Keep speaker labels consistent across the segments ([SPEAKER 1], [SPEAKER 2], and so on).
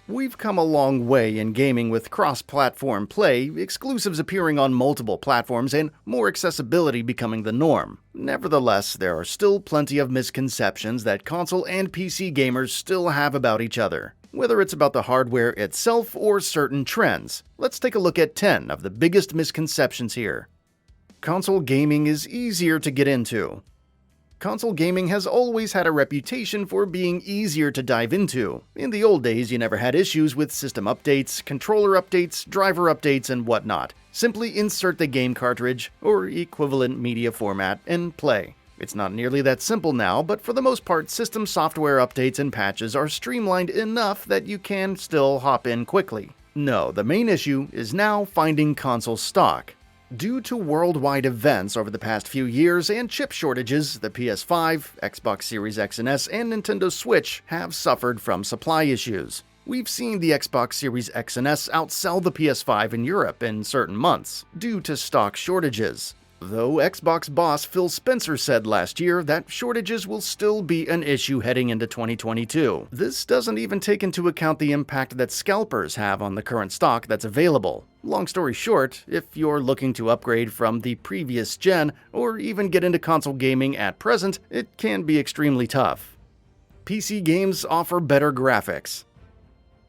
[SPEAKER 1] We've come a long way in gaming with cross-platform play, exclusives appearing on multiple platforms, and more accessibility becoming the norm. Nevertheless, there are still plenty of misconceptions that console and PC gamers still have about each other, whether it's about the hardware itself or certain trends. Let's take a look at 10 of the biggest misconceptions here. Console gaming is easier to get into. Console gaming has always had a reputation for being easier to dive into. In the old days, you never had issues with system updates, controller updates, driver updates, and whatnot. Simply insert the game cartridge, or equivalent media format, and play. It's not nearly that simple now, but for the most part, system software updates and patches are streamlined enough that you can still hop in quickly. No, the main issue is now finding console stock. Due to worldwide events over the past few years and chip shortages, the PS5, Xbox Series X and S, and Nintendo Switch have suffered from supply issues. We've seen the Xbox Series X and S outsell the PS5 in Europe in certain months, due to stock shortages. Though Xbox boss Phil Spencer said last year that shortages will still be an issue heading into 2022. This doesn't even take into account the impact that scalpers have on the current stock that's available. Long story short, if you're looking to upgrade from the previous gen or even get into console gaming at present, it can be extremely tough. PC games offer better graphics.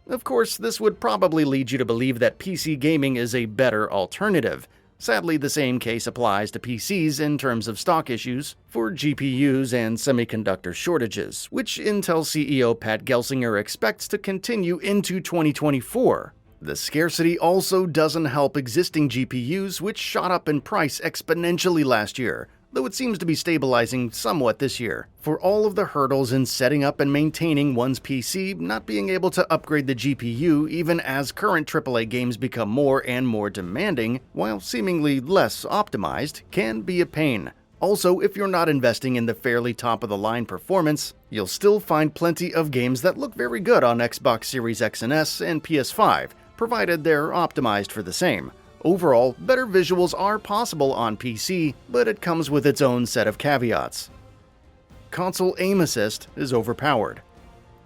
[SPEAKER 1] Of course, this would probably lead you to believe that PC gaming is a better alternative. Sadly, the same case applies to PCs in terms of stock issues for GPUs and semiconductor shortages, which Intel CEO Pat Gelsinger expects to continue into 2024. The scarcity also doesn't help existing GPUs, which shot up in price exponentially last year, though it seems to be stabilizing somewhat this year. For all of the hurdles in setting up and maintaining one's PC, not being able to upgrade the GPU even as current AAA games become more and more demanding, while seemingly less optimized, can be a pain. Also, if you're not investing in the fairly top-of-the-line performance, you'll still find plenty of games that look very good on Xbox Series X and S and PS5, provided they're optimized for the same. Overall, better visuals are possible on PC, but it comes with its own set of caveats. Console aim assist is overpowered.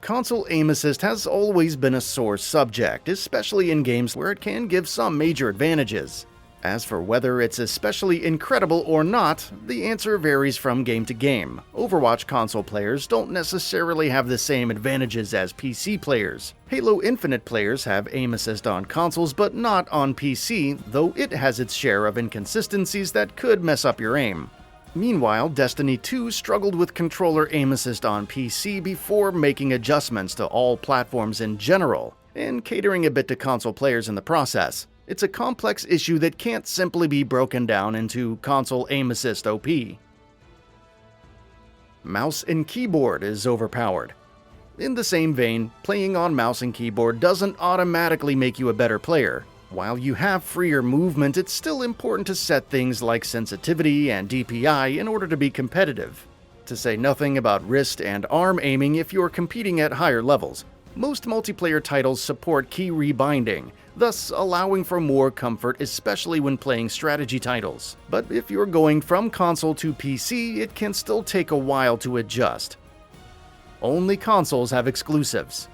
[SPEAKER 1] Console aim assist has always been a sore subject, especially in games where it can give some major advantages. As for whether it's especially incredible or not, the answer varies from game to game. Overwatch console players don't necessarily have the same advantages as PC players. Halo Infinite players have aim assist on consoles but not on PC, though it has its share of inconsistencies that could mess up your aim. Meanwhile, Destiny 2 struggled with controller aim assist on PC before making adjustments to all platforms in general, and catering a bit to console players in the process. It's a complex issue that can't simply be broken down into console aim assist OP. Mouse and keyboard is overpowered. In the same vein, playing on mouse and keyboard doesn't automatically make you a better player. While you have freer movement, it's still important to set things like sensitivity and DPI in order to be competitive. To say nothing about wrist and arm aiming if you're competing at higher levels. Most multiplayer titles support key rebinding, thus allowing for more comfort, especially when playing strategy titles. But if you're going from console to PC, it can still take a while to adjust. Only consoles have exclusives.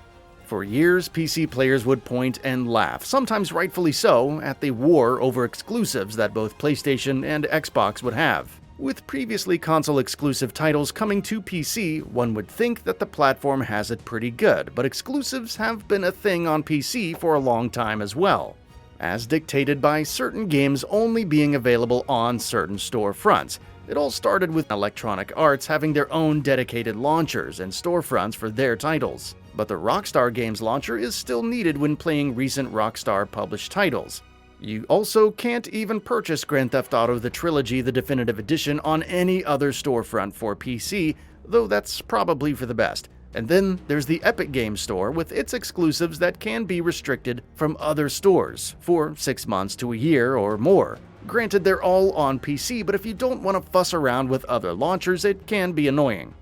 [SPEAKER 1] For years, PC players would point and laugh, sometimes rightfully so, at the war over exclusives that both PlayStation and Xbox would have. With previously console-exclusive titles coming to PC, one would think that the platform has it pretty good, but exclusives have been a thing on PC for a long time as well, as dictated by certain games only being available on certain storefronts. It all started with Electronic Arts having their own dedicated launchers and storefronts for their titles, but the Rockstar Games launcher is still needed when playing recent Rockstar-published titles. You also can't even purchase Grand Theft Auto The Trilogy The Definitive Edition on any other storefront for PC, though that's probably for the best. And then there's the Epic Games Store with its exclusives that can be restricted from other stores for 6 months to a year or more. Granted, they're all on PC, but if you don't want to fuss around with other launchers, it can be annoying.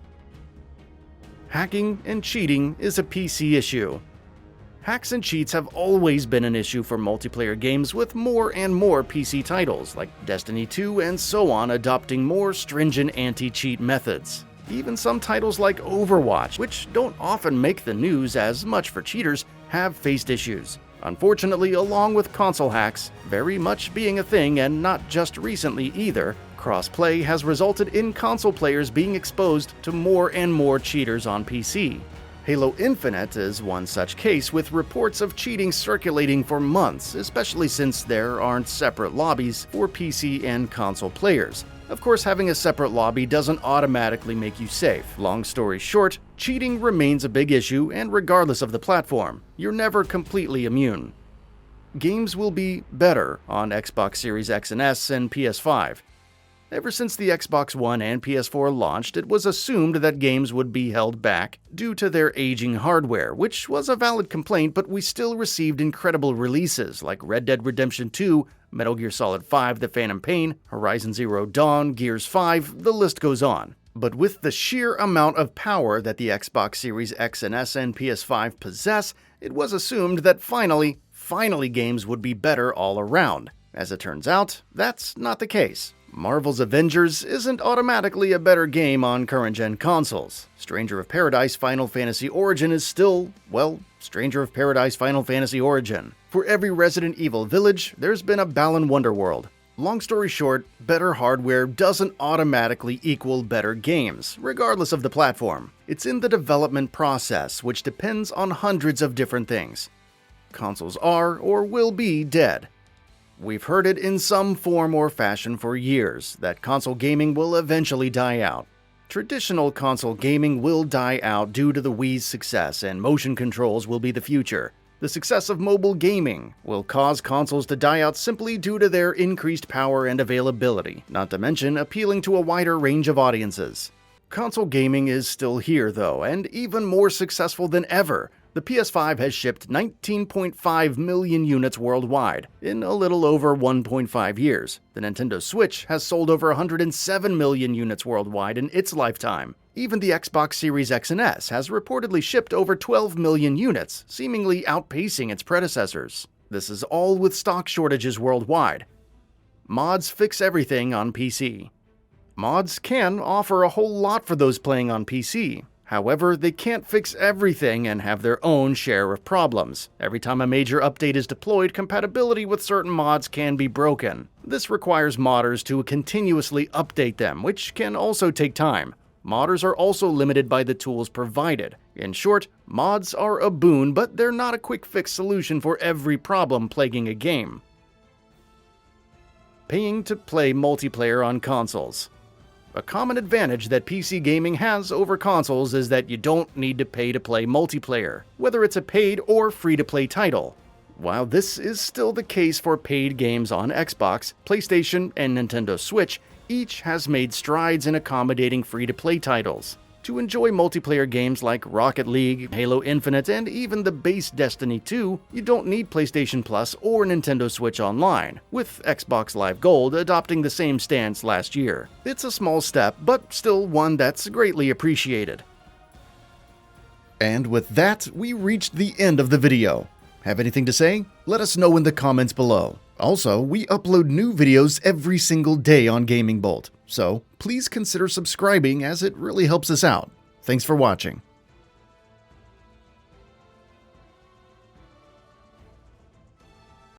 [SPEAKER 1] Hacking and cheating is a PC issue. Hacks and cheats have always been an issue for multiplayer games, with more and more PC titles, like Destiny 2 and so on, adopting more stringent anti-cheat methods. Even some titles like Overwatch, which don't often make the news as much for cheaters, have faced issues. Unfortunately, along with console hacks very much being a thing and not just recently either, crossplay has resulted in console players being exposed to more and more cheaters on PC. Halo Infinite is one such case, with reports of cheating circulating for months, especially since there aren't separate lobbies for PC and console players. Of course, having a separate lobby doesn't automatically make you safe. Long story short, cheating remains a big issue, and regardless of the platform, you're never completely immune. Games will be better on Xbox Series X and S and PS5. Ever since the Xbox One and PS4 launched, it was assumed that games would be held back due to their aging hardware, which was a valid complaint, but we still received incredible releases like Red Dead Redemption 2, Metal Gear Solid 5: The Phantom Pain, Horizon Zero Dawn, Gears 5, the list goes on. But with the sheer amount of power that the Xbox Series X and S and PS5 possess, it was assumed that finally games would be better all around. As it turns out, that's not the case. Marvel's Avengers isn't automatically a better game on current-gen consoles. Stranger of Paradise Final Fantasy Origin is still, well, Stranger of Paradise Final Fantasy Origin. For every Resident Evil village, there's been a Balan Wonderworld. Long story short, better hardware doesn't automatically equal better games, regardless of the platform. It's in the development process, which depends on hundreds of different things. Consoles are, or will be, dead. We've heard it in some form or fashion for years, that console gaming will eventually die out. Traditional console gaming will die out due to the Wii's success, and motion controls will be the future. The success of mobile gaming will cause consoles to die out simply due to their increased power and availability, not to mention appealing to a wider range of audiences. Console gaming is still here though, and even more successful than ever. The PS5 has shipped 19.5 million units worldwide in a little over 1.5 years. The Nintendo Switch has sold over 107 million units worldwide in its lifetime. Even the Xbox Series X and S has reportedly shipped over 12 million units, seemingly outpacing its predecessors. This is all with stock shortages worldwide. Mods fix everything on PC. Mods can offer a whole lot for those playing on PC. However, they can't fix everything and have their own share of problems. Every time a major update is deployed, compatibility with certain mods can be broken. This requires modders to continuously update them, which can also take time. Modders are also limited by the tools provided. In short, mods are a boon, but they're not a quick fix solution for every problem plaguing a game. Paying to play multiplayer on consoles. A common advantage that PC gaming has over consoles is that you don't need to pay to play multiplayer, whether it's a paid or free-to-play title. While this is still the case for paid games on Xbox, PlayStation, and Nintendo Switch, each has made strides in accommodating free-to-play titles. To enjoy multiplayer games like Rocket League, Halo Infinite, and even the base Destiny 2, you don't need PlayStation Plus or Nintendo Switch Online, with Xbox Live Gold adopting the same stance last year. It's a small step, but still one that's greatly appreciated. And with that, we reached the end of the video. Have anything to say? Let us know in the comments below. Also, we upload new videos every single day on Gaming Bolt, so please consider subscribing as it really helps us out. Thanks for watching.